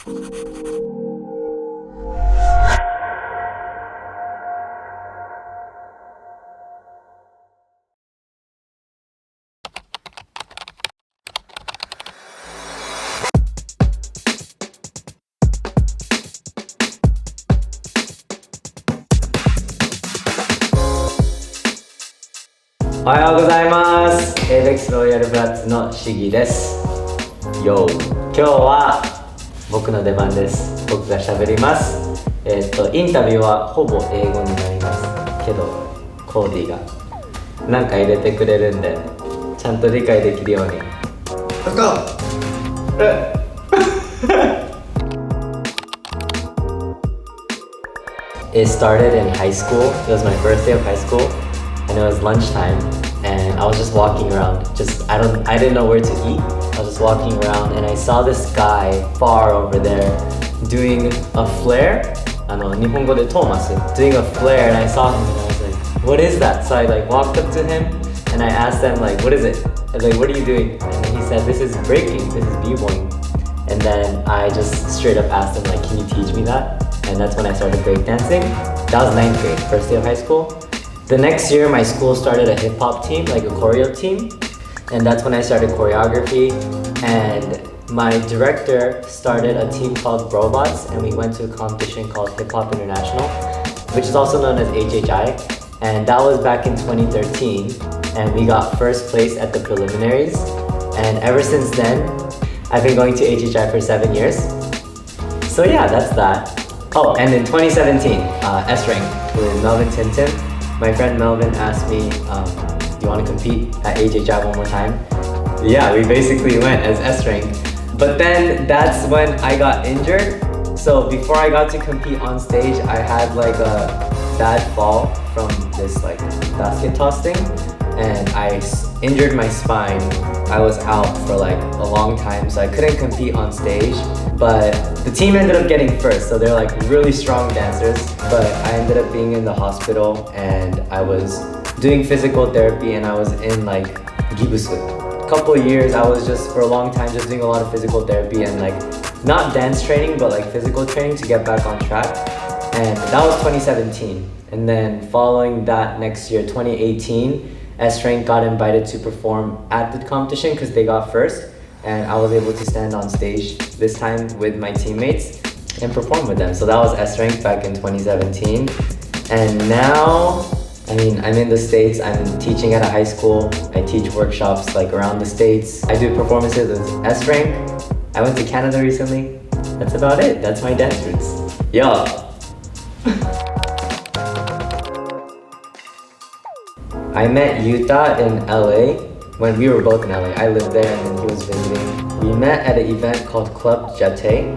おはようございます。avex ロイヤルブラッツのShiggyです。今日は僕の出番です。僕が喋ります。インタビューはほぼ英語になりますけど、コーディがなんか入れてくれるんで、ちゃんと理解できるように。Let's go! It started in high school. It was my first day of high school. And it was lunchtime, and I was just walking around. I didn't know where to eat. I was just walking around, and I saw this guy far over there doing a flare. 日本語でトーマス doing a flare, and I saw him, and I was like, "What is that?" So I walked up to him, and I asked him "What is it?" I was like, "What are you doing?" And then he said, "This is breaking. This is b-boying." And then I just straight up asked him "Can you teach me that?" And that's when I started breakdancing. That was 9th grade, first day of high school. The next year, my school started a hip-hop team, a choreo team, and that's when I started choreography. And my director started a team called ROYALBRATS, and we went to a competition called Hip Hop International, which is also known as HHI, and that was back in 2013, and we got first place at the preliminaries. And ever since then, I've been going to HHI for 7 years. So yeah, that's that. Oh, and in 2017, S-Rank with Melvin Tintin. My friend Melvin asked me, do you want to compete at HHI one more time? Yeah, we basically went as S-Rank. But then that's when I got injured. So before I got to compete on stage, I had a bad fall from this basket toss thing. And I injured my spine. I was out for a long time, so I couldn't compete on stage. But the team ended up getting first, so they're really strong dancers. But I ended up being in the hospital, and I was doing physical therapy, and I was in gibusu. A couple of years, I was for a long time doing a lot of physical therapy and not dance training, but physical training to get back on track. And that was 2017. And then following that next year, 2018, S-Rank got invited to perform at the competition because they got first, and I was able to stand on stage this time with my teammates and perform with them. So that was S-Rank back in 2017. And now, I'm in the States. I'm teaching at a high school. I teach workshops around the States. I do performances with S-Rank. I went to Canada recently. That's about it. That's my dance roots. Yo! I met Yuta in LA when we were both in LA. I lived there and then he was visiting. We met at an event called Club Jate.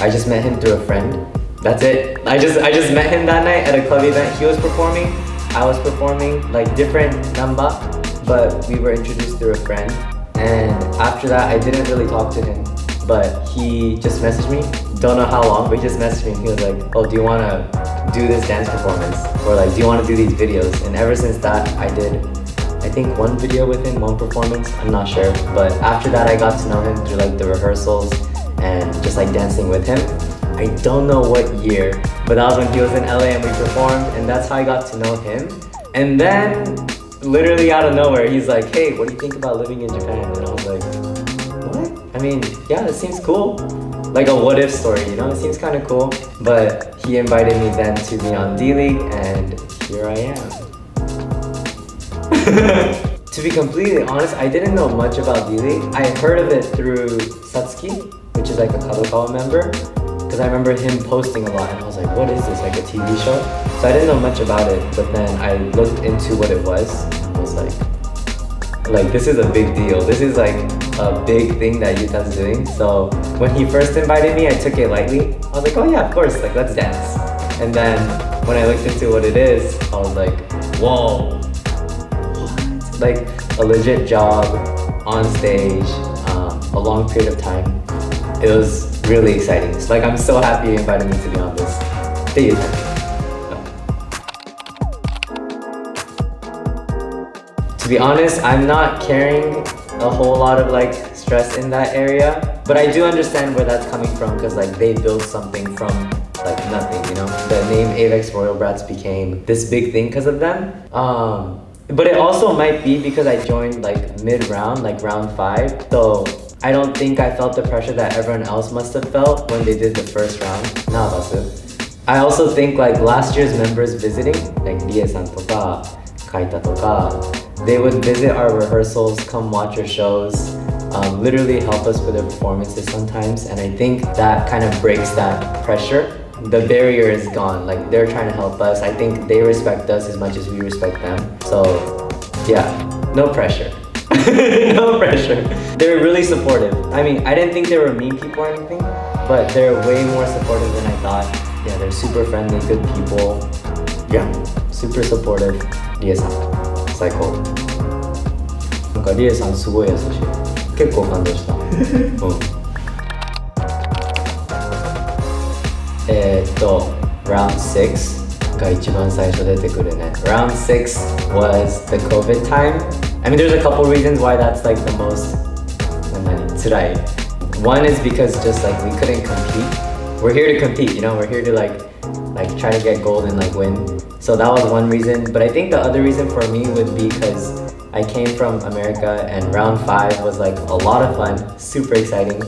I just met him through a friend. That's it. I just met him that night at a club event. He was performing, I was performing, different namba, but we were introduced through a friend. And after that, I didn't really talk to him, but he just messaged me. Don't know how long, but he just messaged me. He was like, "Oh, do you want to do this dance performance?" Or do you want to do these videos? And ever since that, I did, I think, one video with him, one performance, I'm not sure. But after that, I got to know him through the rehearsals and just dancing with him. I don't know what year, but that was when he was in LA and we performed, and that's how I got to know him. And then, literally out of nowhere, he's like, "Hey, what do you think about living in Japan?" And I was like, "What? Yeah, it seems cool." A what if story, it seems kind of cool. But he invited me then to be on D.LEAGUE, and here I am. To be completely honest, I didn't know much about D.LEAGUE. I heard of it through Satsuki, which is a Kadokawa member, because I remember him posting a lot, and I was like, "What is this, a TV show?" So I didn't know much about it, but then I looked into what it was, and I was like, this is a big deal. This is a big thing that Yuta's doing. So when he first invited me, I took it lightly. I was like, "Oh yeah, of course, let's dance." And then when I looked into what it is, I was like, "Whoa, what?" A legit job on stage, a long period of time. It was really exciting. I'm so happy you invited me to be on this. Thank you. To be honest, I'm not carrying a whole lot of stress in that area, But I do understand where that's coming from because like they built something from like nothing, you know? The name avex ROYALBRATS became this big thing because of them. But it also might be because I joined like mid-round, like round 5. So I don't think I felt the pressure that everyone else must have felt when they did the first round. I also think like last year's members visiting, like Rie-sanとか Kaita とか they would visit our rehearsals, come watch our shows, literally help us with their performances sometimes. And I think that kind of breaks that pressure. The barrier is gone, like they're trying to help us. I think they respect us as much as we respect them. So yeah, no pressure. No pressure. They're really supportive. I mean, I didn't think they were mean people or anything, but they're way more supportive than I thought. Yeah, they're super friendly, good people. Yeah, super supportive. Rie-san, 最高。なんかRie-さんすごい優しい。結構感動した。Round 6が一番最初出てくるね。Round 6 was the COVID time. I mean, there's a couple reasons why that's like the most 辛い。One is because just like we couldn't compete. We're here to compete, you know, we're here to like try to get gold and like win. So that was one reason. But I think the other reason for me would be because I came from America and round 5 was like a lot of fun, super exciting.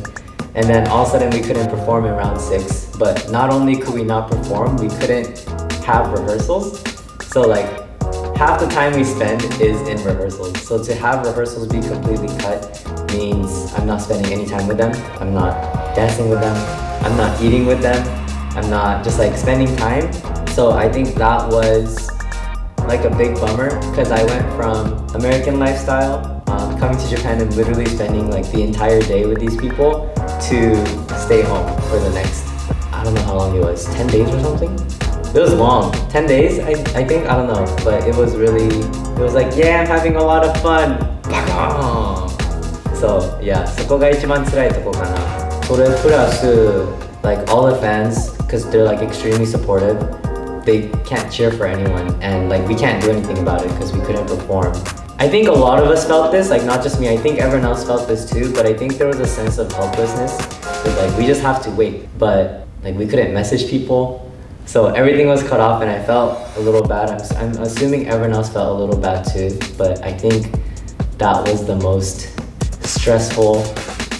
And then all of a sudden we couldn't perform in round 6. But not only could we not perform, we couldn't have rehearsals. So like half the time we spend is in rehearsals. So to have rehearsals be completely cut means I'm not spending any time with them. I'm not dancing with them. I'm not eating with them. I'm not just like spending time. So I think that was like a big bummer because I went from American lifestyle, coming to Japan and literally spending like the entire day with these people to stay home for the next, I don't know how long it was, 10 days or something? It was long, 10 days I think, I don't know, but it was really, it was like, yeah, I'm having a lot of fun. So yeah, そこが一番辛いとこかな。それプラス like all the fans, because they're like extremely supportive, they can't cheer for anyone and like we can't do anything about it because we couldn't perform. I think a lot of us felt this, like not just me, I think everyone else felt this too, but I think there was a sense of helplessness that like we just have to wait, but like we couldn't message people, so everything was cut off and I felt a little bad. I'm assuming everyone else felt a little bad too, but I think that was the most stressful,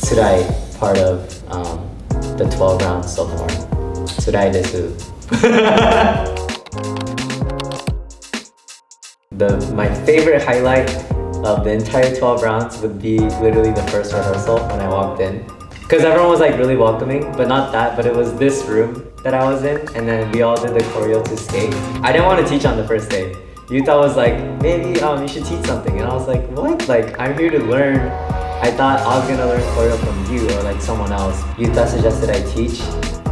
tsurai part of the 12 rounds so far. Tsurai desu. My favorite highlight of the entire 12 rounds would be literally the first rehearsal when I walked in. Because everyone was like really welcoming, but not that, but it was this room that I was in, and then we all did the choreo to skate. I didn't want to teach on the first day. Yuta was like, maybe you should teach something, and I was like, what? Like, I'm here to learn. I thought I was gonna learn choreo from you or like someone else. Yuta suggested I teach,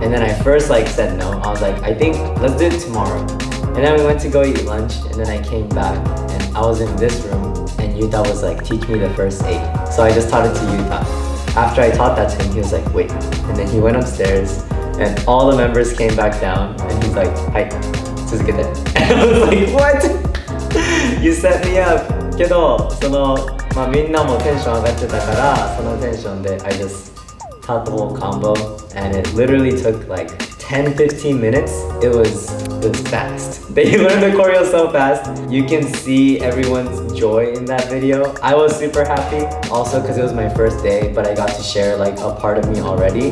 and then I first like said no. I was like, I think let's do it tomorrow. And then we went to go eat lunch, and then I came back, and I was in this room, and Yuta was like, teach me the first 8. So I just taught it to Yuta. After I taught that to him, he was like, wait. And then he went upstairs, and all the members came back down, and he's like, hi, 続けて. And I was like, what? You set me up. けど、みんなもテンション上がってたから、そのテンションで I just taught the whole combo, and it literally took like 10-15 minutes. It was fast. They learned the choreo so fast. You can see everyone's joy in that video. I was super happy also because it was my first day, but I got to share like a part of me already.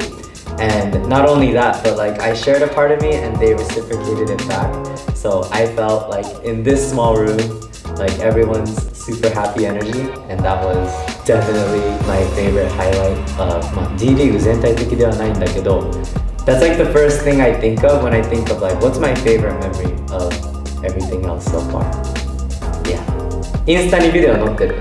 And not only that, but like I shared a part of me and they reciprocated it back. So I felt like in this small room, like everyone's super happy energy, and that was definitely my favorite highlight of D.LEAGUE 全体的ではないんだけど、that's like the first thing I think of when I think of like what's my favorite memory of everything else so far. Yeah. インスタにビデオ載ってる。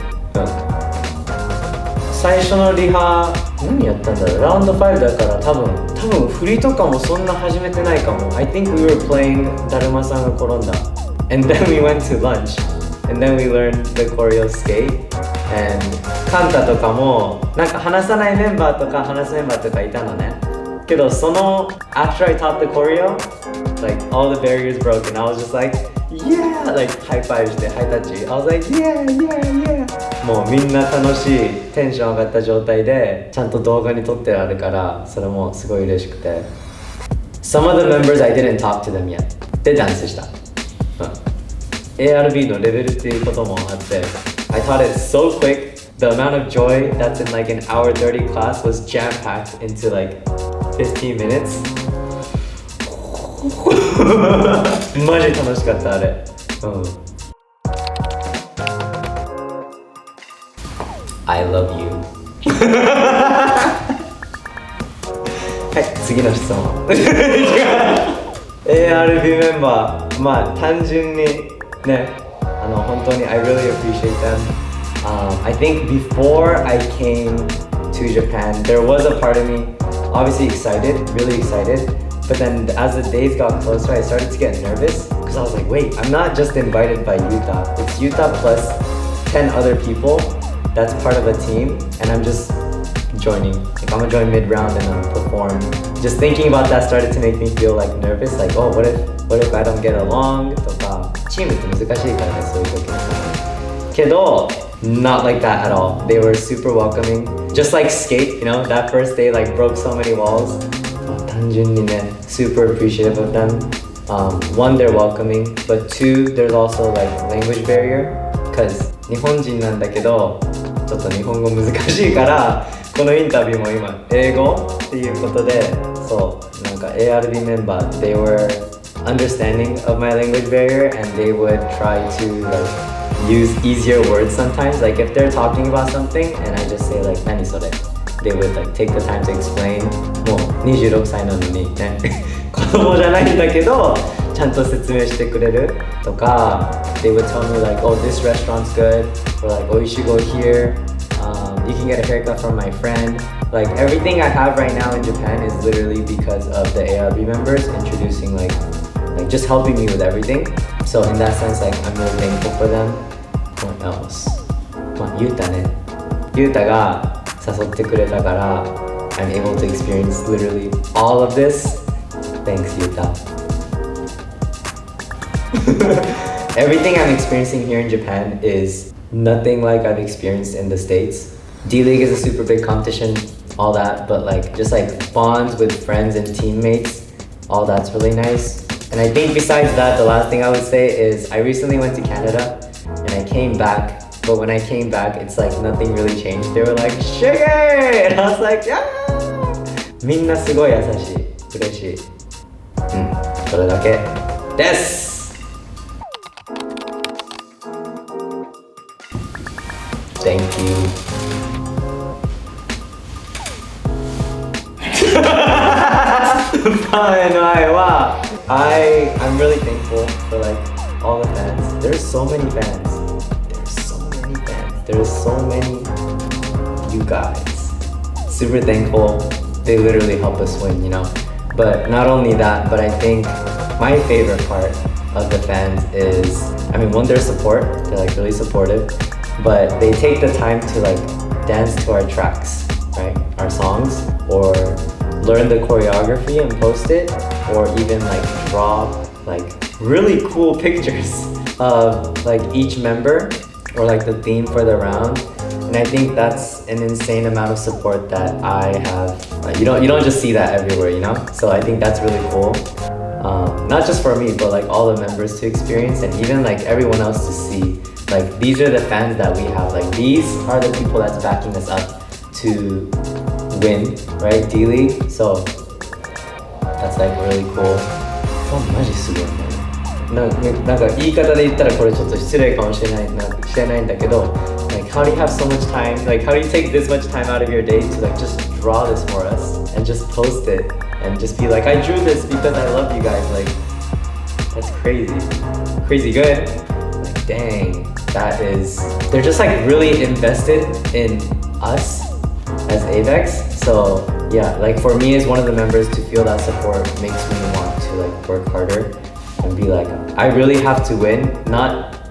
最初のリハ何やったんだろう。ラウンド5だから多分振りとかもそんな始めてないかも。I think we were playing だるまさんが転んだ。And then we went to lunch. And then we learned the choreo skate. And カンタとかもなんか話さないメンバーとか話すメンバーとかいたのね。けどその after I taught the choreo, like all the barriers broke and I was just like, Yeah! Like ハイファイブしてハイタッチ I was like yeah yeah yeah もうみんな楽しいテンション上がった状態でちゃんと動画に撮ってあるからそれもすごい嬉しくて Some of the members I didn't talk to them yet でダンスした、aRB のレベルっていうこともあって I taught it so quick The amount of joy that's in like an hour 30 class was jam-packed into like 15 minutes マジ楽しかったあれ、I love you はい、次の質問aRB メンバー、まあ単純にね、本当に I really appreciate them、I think before I came to Japan, there was a part of me obviously excited, really excited, but then as the days got closer, I started to get nervous because I was like, wait, I'm not just invited by Yuta, it's Yuta plus 10 other people that's part of a team, and I'm just joining. Like I'm gonna join mid-round and then perform. Just thinking about that started to make me feel like nervous, like, oh, what if I don't get along? とか、チームって難しいからね、そういう時に。けど、not like that at all. They were super welcoming. Just like skate, you know, that first day like broke so many walls. 単純にね、super appreciative of them. One, they're welcoming, but two, there's also like language barrier. Because 日本人なんだけど、ちょっと日本語難しいから、このインタビューも今英語っていうことで、そうなんか aRB メンバー they were understanding of my language barrier and they would try to like use easier words sometimes. Like if they're talking about something and I just say like 何それ they would like take the time to explain. もう26歳なのにね子供じゃないんだけどちゃんと説明してくれるとか they would tell me like oh this restaurant's good or like oh you should go here、you can get a haircut from my friend. Like everything I have right now in Japan is literally because of the aRB members introducing like just helping me with everything. So in that sense like I'm really thankful for them. What else? まあ、ユータね。ユータが誘ってくれたから I'm able to experience literally all of this. Thanks, Yuta. Everything I'm experiencing here in Japan is nothing like I've experienced in the States. D.LEAGUE is a super big competition, all that, but like just like bonds with friends and teammates, all that's really nice. And I think besides that, the last thing I would say is I recently went to Canada and I came back, but when I came back, it's like nothing really changed. They were like, Shiggy! And I was like, yeah! みんなすごい優しい。嬉しい。それだけです。Thank you. I'm really thankful for like all the fans. There's so many fans. There's so many you guys. Super thankful. They literally help us win, you know. But not only that, but I think my favorite part of the fans is, I mean, one, their support. They're like really supportive, but they take the time to like dance to our tracks, right? Our songs, or learn the choreography and post it, or even like draw like really cool pictures of like each member or like the theme for the round. And I think that's an insane amount of support that I have. Like, you don't just see that everywhere, you know? So I think that's really cool. Not just for me, but like all the members to experience, and even like everyone else to see. Like these are the fans that we have. Like these are the people that's backing us up to win, right? D.LEAGUE. So that's like really cool. マジすごいね。なんか言い方で言ったらこれちょっと失礼かもしれないんだけど、like how do you have so much time? Like how do you take this much time out of your day to like just draw this for us and just post it and just be like, I drew this because I love you guys. Like that's crazy good. Like dang, that is. They're just like really invested in us as avex. So yeah, like for me as one of the members to feel that support makes me want to like work harder and be like, I really have to win.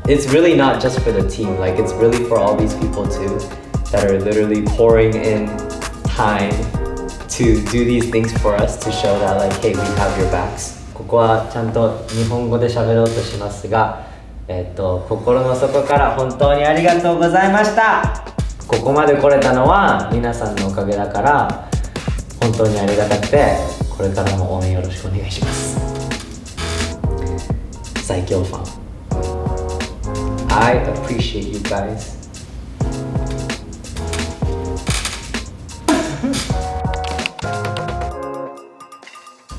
It's really not just for the team, like it's really for all these people too that are literally pouring in time to do these things for us to show that like, hey, we have your backs. ここはちゃんと日本語で喋ろうとしますが、心の底から本当にありがとうございました。ここまで来れたのは皆さんのおかげだから本当にありがたくて、これからも応援よろしくお願いします。最強ファン I appreciate you guys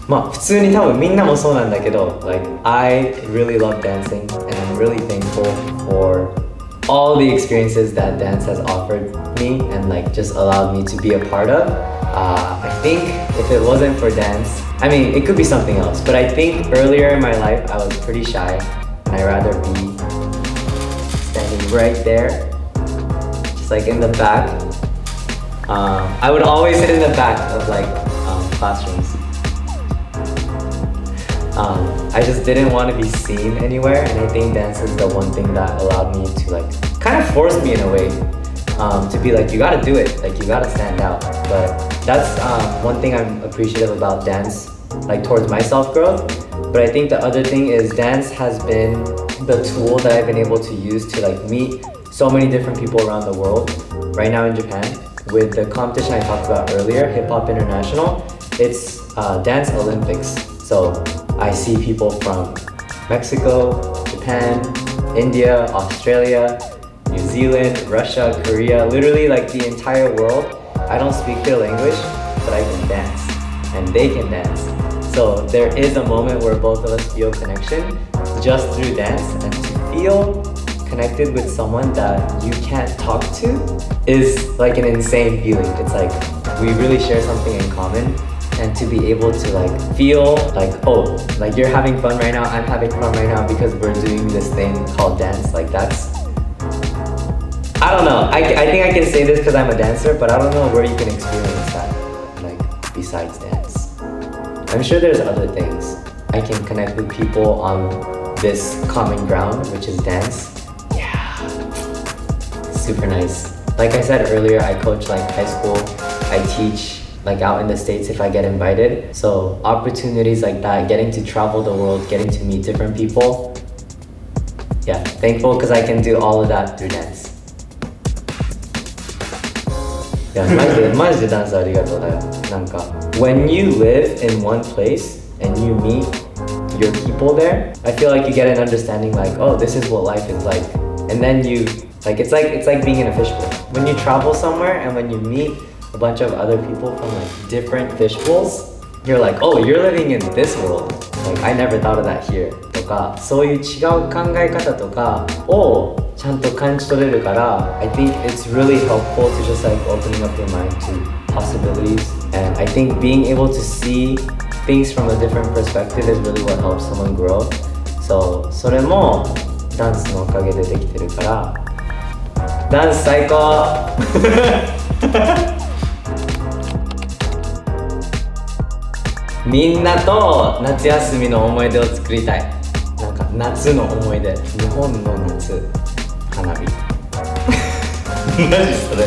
まあ普通に多分みんなもそうなんだけど Like I really love dancing and I'm really thankful for all the experiences that dance has offered me and like just allowed me to be a part of. I think if it wasn't for dance, I mean it could be something else, but I think earlier in my life I was pretty shy and I'd rather be standing right there, just like in the back. I would always sit in the back of like classrooms. I just didn't want to be seen anywhere, and I think dance is the one thing that allowed me to like kind of force me in a way to be like, you gotta do it, like you gotta stand out. But that's one thing I'm appreciative about dance, like towards my self-growth. But I think the other thing is dance has been the tool that I've been able to use to like meet so many different people around the world. Right now in Japan, with the competition I talked about earlier, Hip Hop International, it's Dance Olympics. So I see people from Mexico, Japan, India, Australia, New Zealand, Russia, Korea, literally like the entire world. I don't speak their language, but I can dance and they can dance. So there is a moment where both of us feel connection just through dance, and to feel connected with someone that you can't talk to is like an insane feeling. It's like we really share something in common. And to be able to like feel like, oh, like you're having fun right now, I'm having fun right now because we're doing this thing called dance. Like that's, I don't know. I think I can say this because I'm a dancer, but I don't know where you can experience that, like besides dance. I'm sure there's other things. I can connect with people on this common ground, which is dance. Yeah, super nice. Like I said earlier, I coach like high school, I teach like out in the States if I get invited. So opportunities like that, getting to travel the world, getting to meet different people. Yeah, thankful because I can do all of that through dance. Yeah, マジでダンスありがとうだよ。なんか when you live in one place and you meet your people there, I feel like you get an understanding like, oh, this is what life is like. And then you like it's like being in a fishbowl. When you travel somewhere and when you meet a bunch of other people from like different fishbowls, you're like, oh, you're living in this world. Like I never thought of that here. とか、そういう違う考え方とかをちゃんと感じ取れるから、I think it's really helpful to just like opening up your mind to possibilities. And I think being able to see things from a different perspective is really what helps someone grow. So それもダンスのおかげでできてるから、ダンス最高みんなと夏休みの思い出を作りたい。なんか夏の思い出、日本の夏、花火。何それ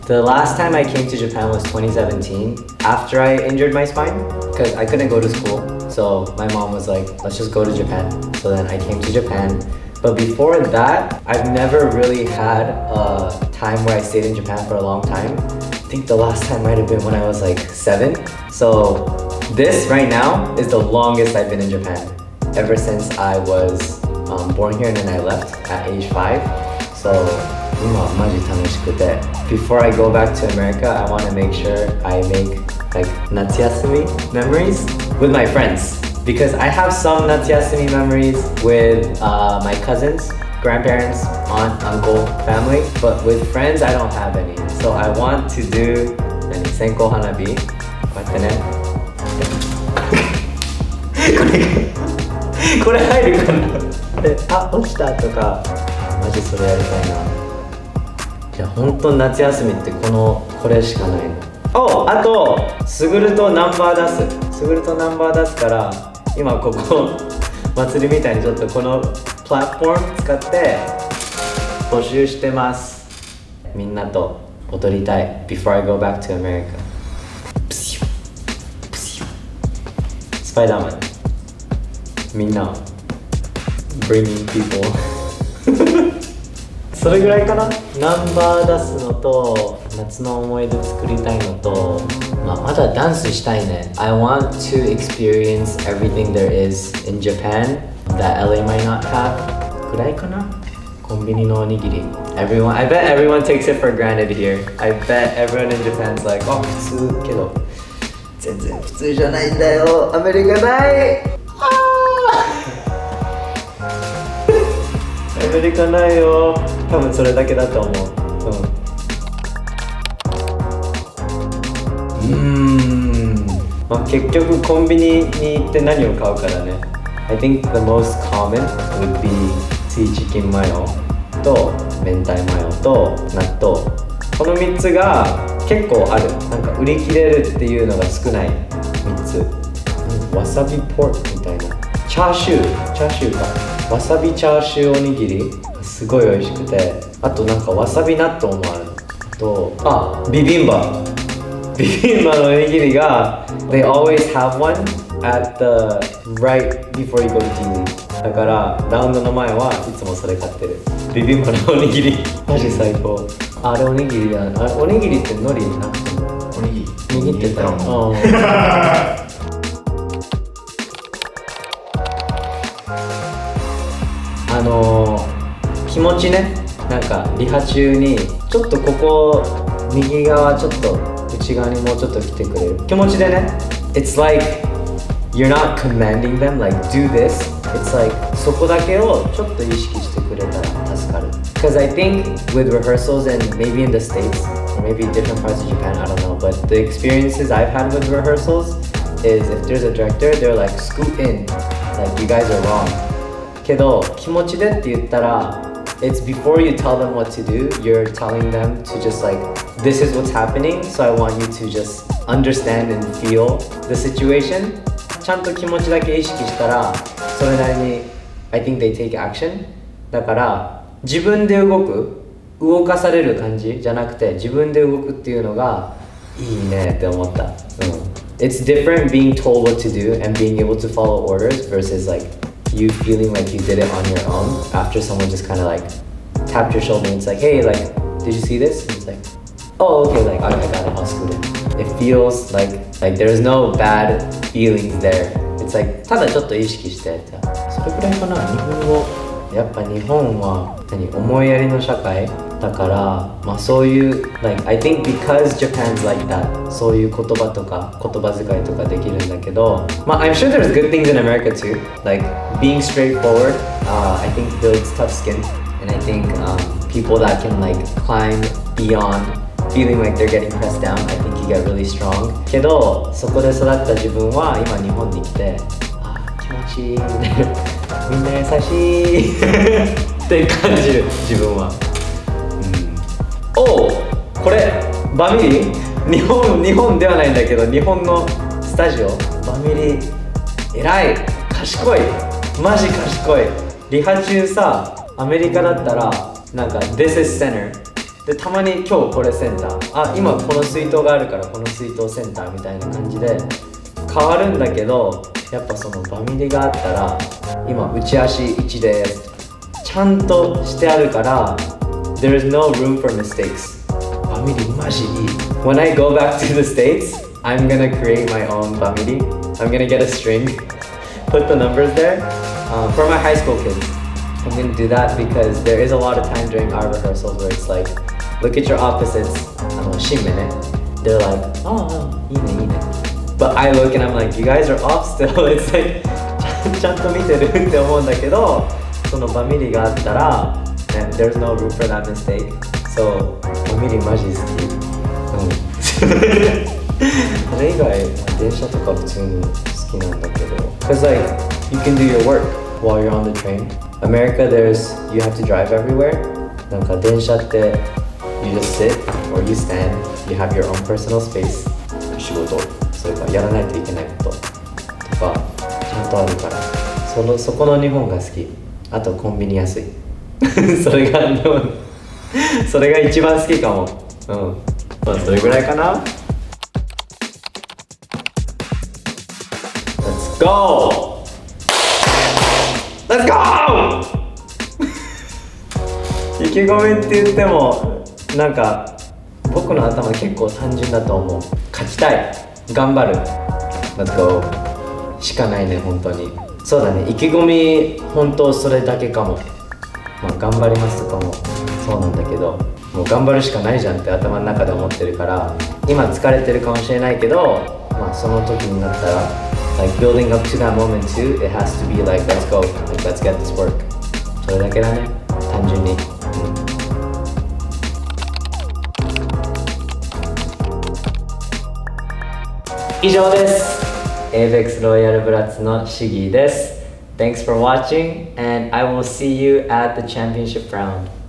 ？The last time I came to Japan was 2017 after I injured my spine because I couldn't go to school. So my mom was like, let's just go to Japan. So then I came to Japan. But before that, I've never really had a time where I stayed in Japan for a long time. I think the last time might have been when I was like 7. So this right now is the longest I've been in Japan ever since I was born here and then I left at age 5. So 今マジ楽しくて before I go back to America, I want to make sure I make like natsuyasumi memories with my friends because I have some natsuyasumi memories with my cousins, grandparents, aunt, uncle, family, but with friends I don't have any. So I want to do 線香花火こうやってねこれ入るかなあ、落ちたとかマジそれやりたいな。いや本当夏休みってこれしかないの。あとスグルとナンバー出すから今ここ祭りみたいにちょっとこのプラットフォーム使って募集してます。みんなと踊りたい before I go back to America。スパイダーマンみんな bringing people それぐらいかな。ナンバー出すのと夏の思い出作りたいのと、まだダンスしたいね。 I want to experience everything there is in Japan that LA might not have ぐらいかな。コンビニのおにぎり I bet everyone takes it for granted here. I bet everyone in Japan's like あ、普通けど全然普通じゃないんだよ、アメリカないアメリカないよ。多分それだけだと思う。結局コンビニに行って何を買うかだね。I think the most common would be シーチキンマヨと明太マヨと納豆。この3つが結構ある。なんか売り切れるっていうのが少ない3つ。わさびポークみたいな。チャーシューか。わさびチャーシューおにぎりすごい美味しくて、あとなんかわさび納豆もある。あとビビンバのおにぎりが They always have one at the right before you go to D.LEAGUE だからラウンドの前はいつもそれ買ってる。ビビンバのおにぎりマジ最高。あれおにぎりだ。あれおにぎりって海苔なくてもおにぎり握ってたよ。気持ちね。なんかリハ中にちょっとここ右側ちょっと内側にもうちょっと来てくれる気持ちでね。 It's like you're not commanding them like do this. It's like そこだけをちょっと意識してくれたら助かる。 Because I think with rehearsals and maybe in the States or maybe different parts of Japan, I don't know, but the experiences I've had with rehearsals is if there's a director, they're like scoot in like you guys are wrong. けど気持ちでって言ったらIt's before you tell them what to do, you're telling them to just like, this is what's happening, so I want you to just understand and feel the situation. ちゃんと気持ちだけ意識したら、それなりに I think they take action. だから自分で動かされる感じじゃなくて自分で動くっていうのがいいねって思った。It's different being told what to do and being able to follow orders versus like you feeling like you did it on your own after someone just kind of like tapped your shoulder and it's like, hey, like, did you see this? And it's like, oh, okay, like, I got it, I'll scoot in. It feels like there's no bad feelings there. It's like, ただちょっと意識してって。それくらいかな。日本語、やっぱ日本は思いやりの社会だから、そういう like I think because Japan's like that そういう言葉とか言葉遣いとかできるんだけど、I'm sure there's good things in America too, like being straightforward. I think builds tough skin, and I think people that can like climb beyond feeling like they're getting pressed down, I think you get really strong. けどそこで育った自分は今日本に来て気持ちいいみんな優しいって感じる自分は。おお、これバミリ日本ではないんだけど日本のスタジオバミリ偉い賢いマジ賢い。リハ中さアメリカだったらなんか This is center でたまに今日これセンター今この水筒があるからこの水筒センターみたいな感じで変わるんだけど、やっぱそのバミリがあったら今内足1ですちゃんとしてあるから There is no room for mistakes. バミリマジいい。 When I go back to the States, I'm gonna create my own バミリ. I'm gonna get a string, put the numbers there for my high school kids. I'm gonna do that because there is a lot of time during our rehearsals where it's like, look at your opposites. 新名ね They're like,いいねいいねBut I look and I'm like, you guys are off still. It's like ちゃんと見てるって思うんだけど、そのバミリがあったら、and there's no room for that mistake. So バミリマジ好き。それ以外電車とか普通に好きなんだけど。Cause like you can do your work while you're on the train. America, you have to drive everywhere. なんか電車って you just sit or you stand. You have your own personal space. 仕事。それからやらないといけないこととかちゃんとあるからそこの日本が好き。あとコンビニ安いそれが一番好きかも。それぐらいかな。 Let's go! Let's go! 意気込みって言ってもなんか僕の頭結構単純だと思う。勝ちたい、頑張る、Let's go しかないね。本当にそうだね。意気込み本当それだけかも。まあ頑張りますとかもそうなんだけど、もう頑張るしかないじゃんって頭の中で思ってるから、今疲れてるかもしれないけど、まあその時になったら like building up to that moment too, it has to be like let's go, like let's get this work。 それだけだね、単純に。以上です。avex ロイヤルブラッツのShiggyです。Thanks for watching and I will see you at the championship round.